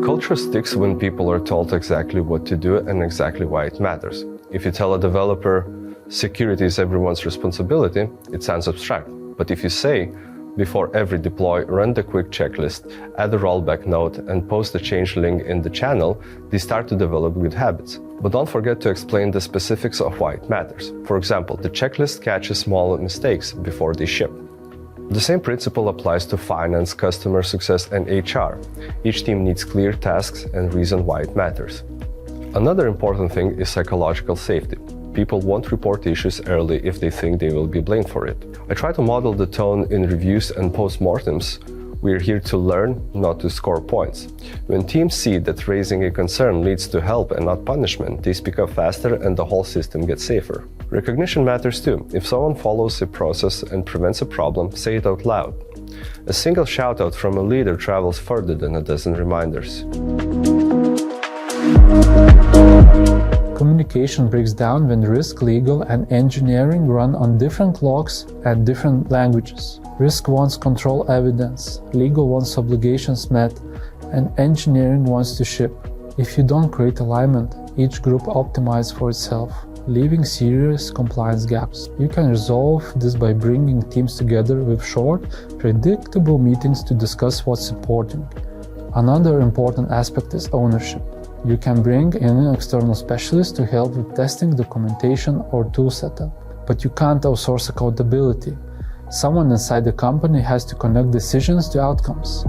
Culture sticks when people are told exactly what to do and exactly why it matters. If you tell a developer, security is everyone's responsibility, it sounds abstract. But if you say, before every deploy, run the quick checklist, add a rollback note, and post a change link in the channel, they start to develop good habits. But don't forget to explain the specifics of why it matters. For example, the checklist catches small mistakes before they ship. The same principle applies to finance, customer success, and HR. Each team needs clear tasks and reason why it matters. Another important thing is psychological safety. People won't report issues early if they think they will be blamed for it. I try to model the tone in reviews and post-mortems. We're here to learn, not to score points. When teams see that raising a concern leads to help and not punishment, they speak up faster and the whole system gets safer. Recognition matters too. If someone follows a process and prevents a problem, say it out loud. A single shout-out from a leader travels further than a dozen reminders. Communication breaks down when risk, legal, and engineering run on different clocks and different languages. Risk wants control evidence, legal wants obligations met, and engineering wants to ship. If you don't create alignment, each group optimizes for itself, leaving serious compliance gaps. You can resolve this by bringing teams together with short, predictable meetings to discuss what's important. Another important aspect is ownership. You can bring in an external specialist to help with testing, documentation, or tool setup. But you can't outsource accountability. Someone inside the company has to connect decisions to outcomes.